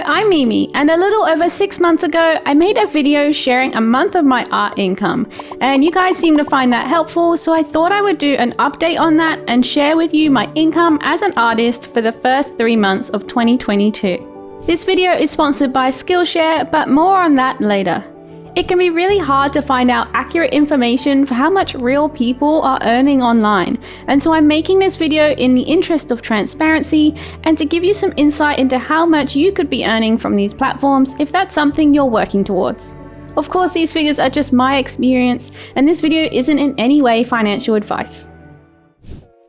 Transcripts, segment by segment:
I'm Mimi, and a little over 6 months ago, I made a video sharing a month of my art income, and you guys seem to find that helpful, so I thought I would do an update on that and share with you my income as an artist for the first 3 months of 2022. This video is sponsored by Skillshare, but more on that later. It can be really hard to find out accurate information for how much real people are earning online, and so I'm making this video in the interest of transparency and to give you some insight into how much you could be earning from these platforms if that's something you're working towards. Of course, these figures are just my experience, and this video isn't in any way financial advice.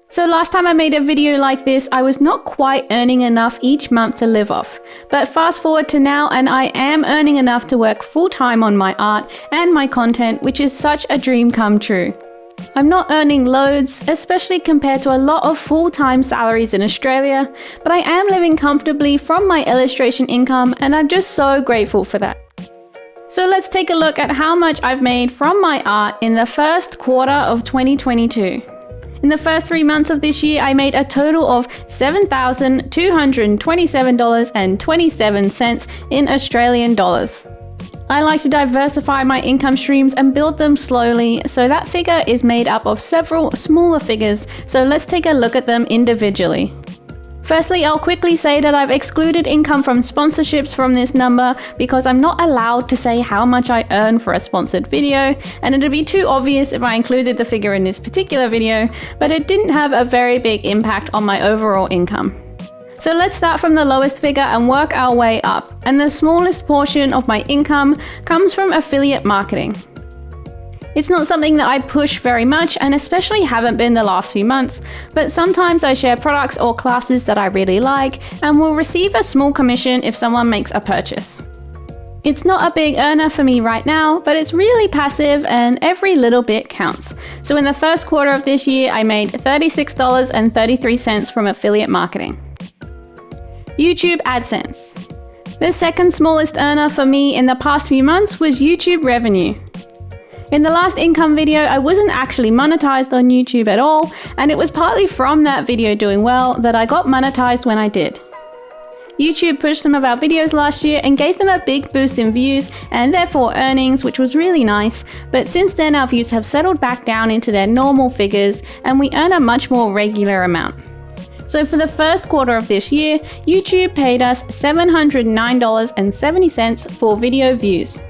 So last time I made a video like this, I was not quite earning enough each month to live off. But fast forward to now, and I am earning enough to work full-time on my art and my content, which is such a dream come true. I'm not earning loads, especially compared to a lot of full-time salaries in Australia, but I am living comfortably from my illustration income, and I'm just so grateful for that. So let's take a look at how much I've made from my art in the first quarter of 2022. In the first 3 months of this year, I made a total of $7,227.27 in Australian dollars. I like to diversify my income streams and build them slowly, so that figure is made up of several smaller figures, so let's take a look at them individually. Firstly, I'll quickly say that I've excluded income from sponsorships from this number because I'm not allowed to say how much I earn for a sponsored video, and it'd be too obvious if I included the figure in this particular video, but it didn't have a very big impact on my overall income. So let's start from the lowest figure and work our way up, and the smallest portion of my income comes from affiliate marketing. It's not something that I push very much, and especially haven't been the last few months, but sometimes I share products or classes that I really like and will receive a small commission if someone makes a purchase. It's not a big earner for me right now, but it's really passive and every little bit counts. So in the first quarter of this year, I made $36.33 from affiliate marketing. YouTube Adsense. The second smallest earner for me in the past few months was YouTube revenue. In the last income video, I wasn't actually monetized on YouTube at all, and it was partly from that video doing well that I got monetized when I did. YouTube pushed some of our videos last year and gave them a big boost in views and therefore earnings, which was really nice, but since then our views have settled back down into their normal figures and we earn a much more regular amount. So for the first quarter of this year, YouTube paid us $709.70 for video views.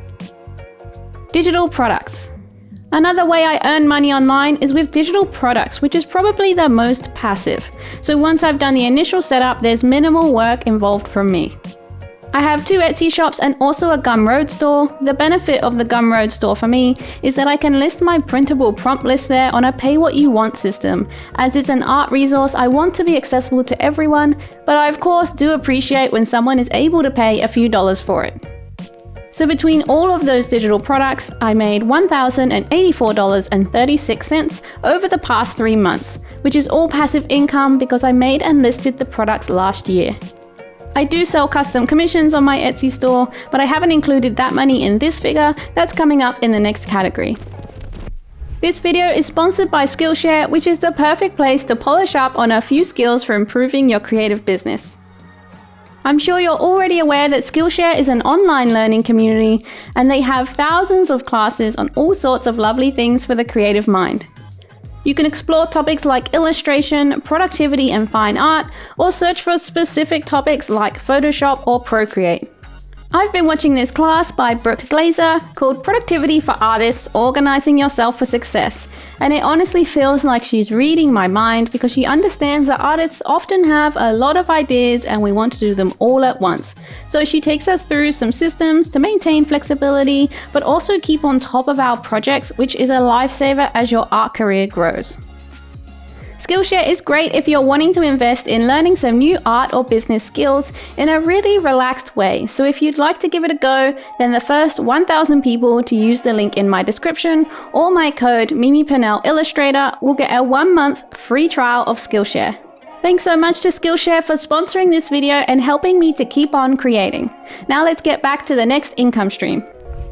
Digital products. Another way I earn money online is with digital products, which is probably the most passive. So once I've done the initial setup, there's minimal work involved from me. I have 2 Etsy shops and also a Gumroad store. The benefit of the Gumroad store for me is that I can list my printable prompt list there on a pay what you want system. As it's an art resource, I want to be accessible to everyone, but I of course do appreciate when someone is able to pay a few dollars for it. So between all of those digital products, I made $1,084.36 over the past 3 months, which is all passive income because I made and listed the products last year. I do sell custom commissions on my Etsy store, but I haven't included that money in this figure. That's coming up in the next category. This video is sponsored by Skillshare, which is the perfect place to polish up on a few skills for improving your creative business. I'm sure you're already aware that Skillshare is an online learning community, and they have thousands of classes on all sorts of lovely things for the creative mind. You can explore topics like illustration, productivity and fine art, or search for specific topics like Photoshop or Procreate. I've been watching this class by Brooke Glazer called Productivity for Artists, Organizing Yourself for Success, and it honestly feels like she's reading my mind because she understands that artists often have a lot of ideas and we want to do them all at once. So she takes us through some systems to maintain flexibility, but also keep on top of our projects, which is a lifesaver as your art career grows. Skillshare is great if you're wanting to invest in learning some new art or business skills in a really relaxed way. So if you'd like to give it a go, then the first 1,000 people to use the link in my description or my code Mimi Pennell Illustrator will get a 1-month free trial of Skillshare. Thanks so much to Skillshare for sponsoring this video and helping me to keep on creating. Now let's get back to the next income stream.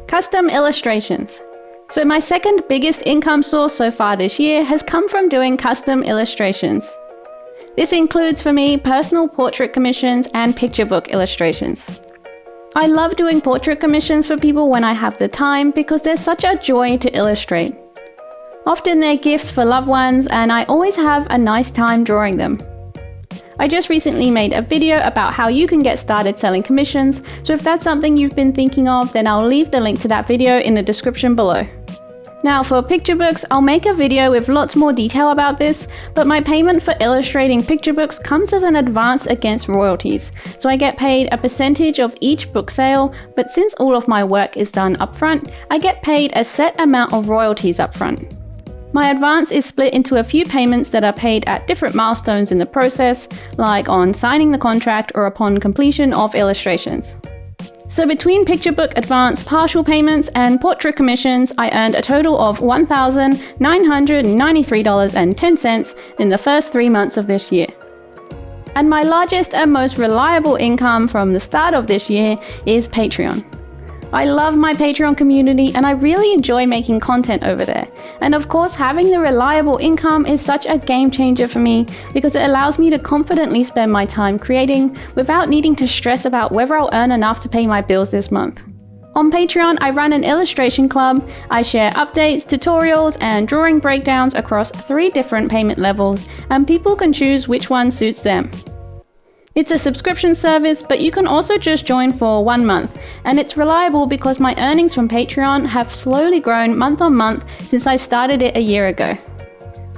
Custom illustrations. So my second biggest income source so far this year has come from doing custom illustrations. This includes for me personal portrait commissions and picture book illustrations. I love doing portrait commissions for people when I have the time because they're such a joy to illustrate. Often they're gifts for loved ones and I always have a nice time drawing them. I just recently made a video about how you can get started selling commissions, so if that's something you've been thinking of, then I'll leave the link to that video in the description below. Now for picture books, I'll make a video with lots more detail about this, but my payment for illustrating picture books comes as an advance against royalties, so I get paid a percentage of each book sale, but since all of my work is done upfront, I get paid a set amount of royalties upfront. My advance is split into a few payments that are paid at different milestones in the process, like on signing the contract or upon completion of illustrations. So between picture book advance, partial payments, and portrait commissions, I earned a total of $1,993.10 in the first 3 months of this year. And my largest and most reliable income from the start of this year is Patreon. I love my Patreon community and I really enjoy making content over there. And of course, having the reliable income is such a game changer for me because it allows me to confidently spend my time creating without needing to stress about whether I'll earn enough to pay my bills this month. On Patreon, I run an illustration club. I share updates, tutorials, and drawing breakdowns across 3 different payment levels, and people can choose which one suits them. It's a subscription service, but you can also just join for 1 month, and it's reliable because my earnings from Patreon have slowly grown month on month since I started it a year ago.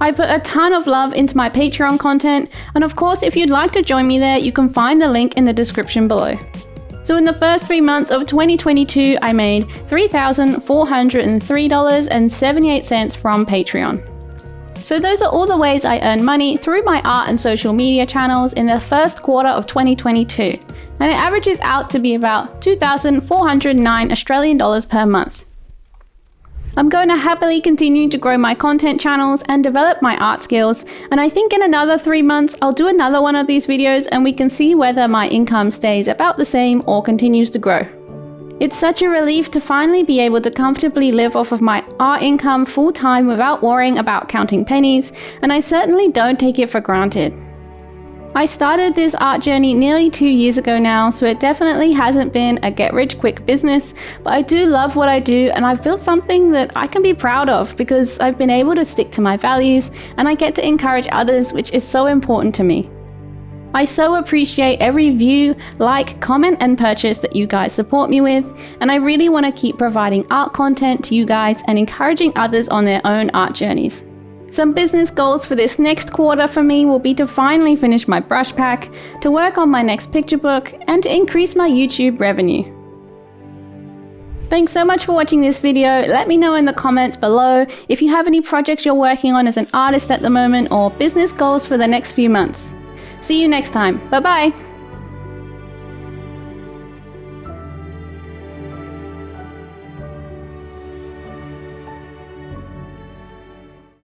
I put a ton of love into my Patreon content, and of course, if you'd like to join me there, you can find the link in the description below. So in the first 3 months of 2022, I made $3,403.78 from Patreon. So those are all the ways I earn money through my art and social media channels in the first quarter of 2022, and it averages out to be about 2,409 Australian dollars per month. I'm going to happily continue to grow my content channels and develop my art skills, and I think in another 3 months I'll do another one of these videos and we can see whether my income stays about the same or continues to grow. It's such a relief to finally be able to comfortably live off of my art income full-time without worrying about counting pennies, and I certainly don't take it for granted. I started this art journey nearly 2 years ago now, so it definitely hasn't been a get-rich-quick business, but I do love what I do and I've built something that I can be proud of because I've been able to stick to my values and I get to encourage others, which is so important to me. I so appreciate every view, like, comment, and purchase that you guys support me with, and I really want to keep providing art content to you guys and encouraging others on their own art journeys. Some business goals for this next quarter for me will be to finally finish my brush pack, to work on my next picture book, and to increase my YouTube revenue. Thanks so much for watching this video. Let me know in the comments below if you have any projects you're working on as an artist at the moment or business goals for the next few months. See you next time. Bye bye.